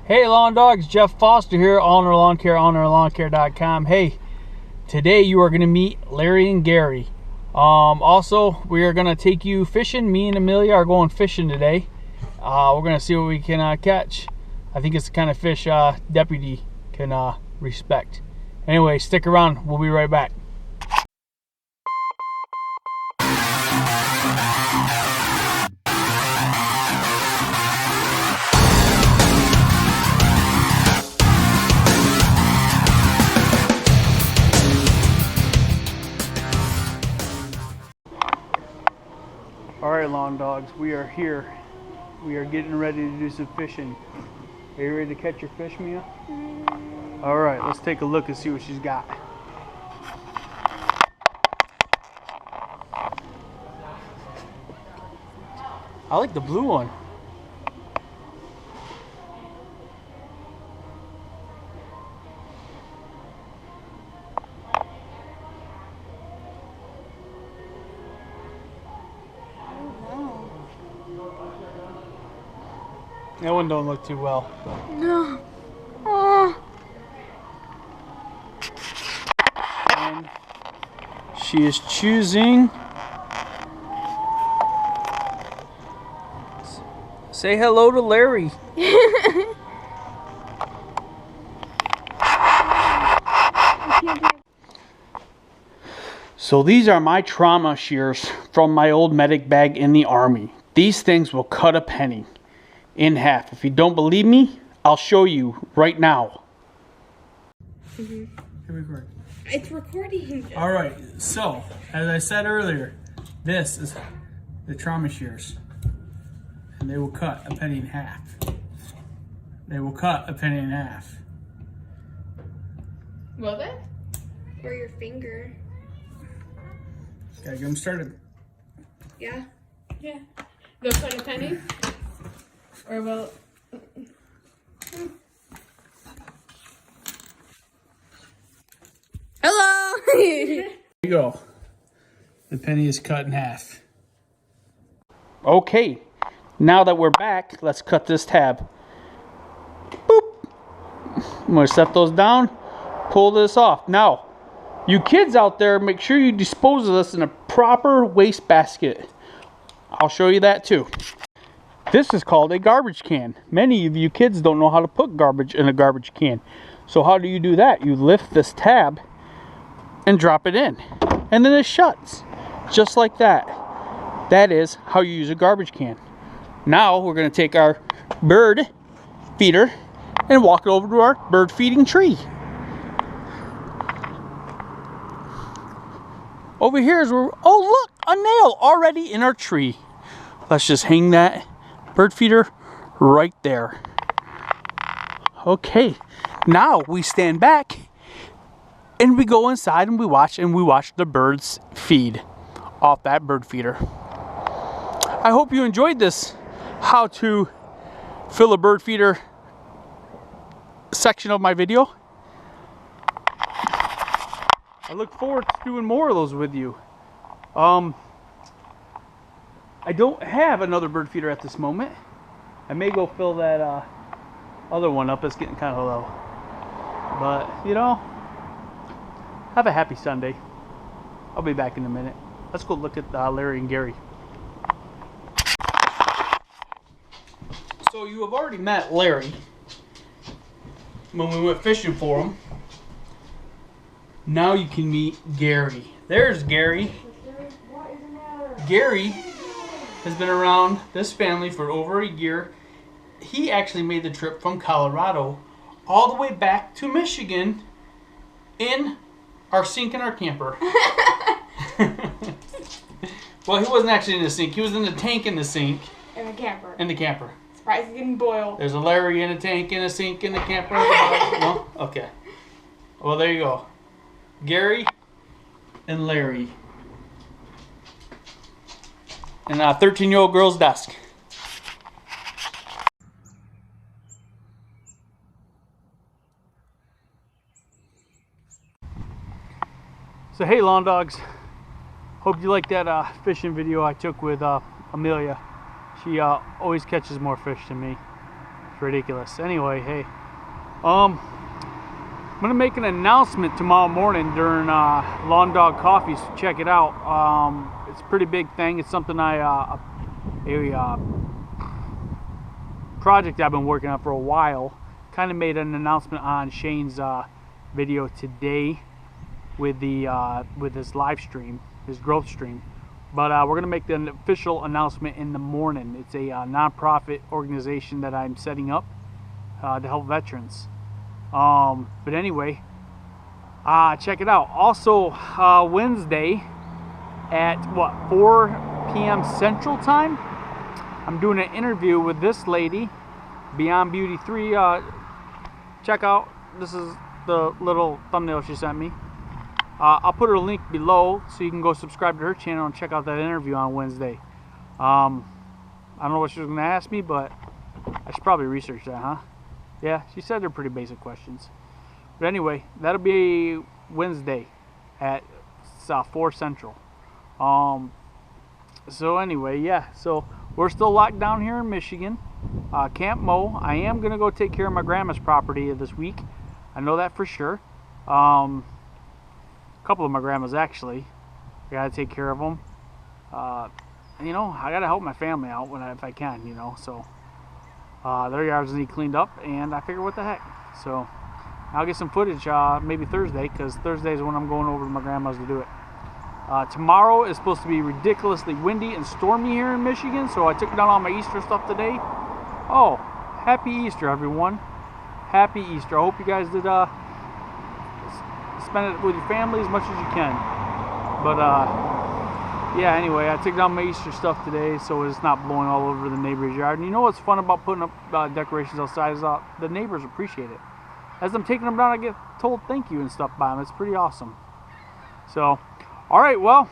Hey lawn dogs, Jeff Foster here, Ulnar Lawn Care, UlnarLawnCare.com. Hey, today you are going to meet Larry and Gary. Also, we are going to take you fishing. Me and Amelia are going fishing today. We're going to see what we can catch. I think it's the kind of fish Deputy can respect. Anyway, stick around. We'll be right back. Alright lawn dogs, we are here. We are getting ready to do some fishing. Are you ready to catch your fish, Mia? Alright, let's take a look and see what she's got. I like the blue one. That one don't look too well. No. Oh. And she is choosing. Say hello to Larry. So these are my trauma shears from my old medic bag in the Army. These things will cut a penny in half. If you don't believe me, I'll show you right now. It's recording. All right, so as I said earlier, this is the trauma shears, and they will cut a penny in half. They will cut a penny in half. Will they? Or your finger? Gotta get them started. Yeah. Yeah. They'll cut a penny. Or will... Hello! There you go. The penny is cut in half. Okay, now that we're back, let's cut this tab. Boop! I'm gonna set those down, pull this off. Now, you kids out there, make sure you dispose of this in a proper waste basket. I'll show you that too. This is called a garbage can. Many of you kids don't know how to put garbage in a garbage can. So how do you do that? You lift this tab and drop it in. And then it shuts. Just like that. That is how you use a garbage can. Now we're going to take our bird feeder and walk it over to our bird feeding tree. Over here is where, oh look, a nail already in our tree. Let's just hang that bird feeder right there. Okay, now we stand back and we go inside and we watch the birds feed off that bird feeder. I hope you enjoyed this how to fill a bird feeder section of my video. I look forward to doing more of those with you. I don't have another bird feeder at this moment. I may go fill that other one up. It's getting kind of low. But, you know, have a happy Sunday. I'll be back in a minute. Let's go look at Larry and Gary. So you have already met Larry when we went fishing for him. Now you can meet Gary. There's Gary. Gary has been around this family for over a year. He actually made the trip from Colorado all the way back to Michigan in our sink in our camper. Well, he wasn't actually in the sink. He was in the tank in the sink. In the camper. In the camper. Surprised he didn't boil. There's a Larry in a tank, in a sink, in the camper. No? Okay. Well, there you go. Gary and Larry. And a 13-year-old girl's desk. So hey lawn dogs, hope you liked that fishing video I took with Amelia. She always catches more fish than me. It's ridiculous. Anyway, hey, I'm gonna make an announcement tomorrow morning during Lawn Dog Coffee, so check it out. It's a pretty big thing. It's something project I've been working on for a while. Kind of made an announcement on Shane's video today with his live stream, his growth stream. But we're gonna make the official announcement in the morning. It's a non-profit organization that I'm setting up to help veterans. But anyway, check it out. Also, Wednesday at 4 p.m. Central Time, I'm doing an interview with this lady, Beyond Beauty 3. Check out, this is the little thumbnail she sent me. I'll put her link below so you can go subscribe to her channel and check out that interview on Wednesday. I don't know what she was going to ask me, but I should probably research that, huh? Yeah, she said they're pretty basic questions. But anyway, that'll be Wednesday at 4 Central. So anyway, yeah, so we're still locked down here in Michigan. Can't mow. I am going to go take care of my grandma's property this week. I know that for sure. A couple of my grandmas, actually. I got to take care of them. You know, I got to help my family out if I can, you know, so. Their yards need cleaned up, and I figure, what the heck. So I'll get some footage maybe Thursday, because Thursday is when I'm going over to my grandma's to do it. Tomorrow is supposed to be ridiculously windy and stormy here in Michigan, so I took down all my Easter stuff today. Oh, happy Easter, everyone. Happy Easter. I hope you guys did spend it with your family as much as you can. But yeah, anyway, I took down my Easter stuff today so it's not blowing all over the neighbor's yard. And you know what's fun about putting up decorations outside is the neighbors appreciate it. As I'm taking them down, I get told thank you and stuff by them. It's pretty awesome. So, alright, well,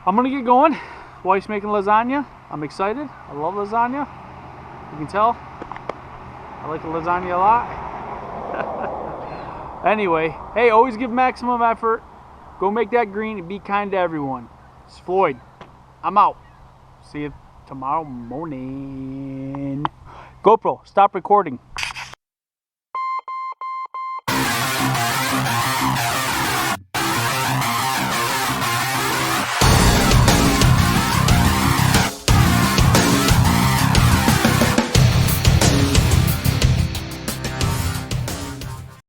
I'm going to get going. Wife's making lasagna. I'm excited. I love lasagna. You can tell. I like the lasagna a lot. Anyway, hey, always give maximum effort. Go make that green and be kind to everyone. It's Floyd. I'm out. See you tomorrow morning. GoPro, stop recording.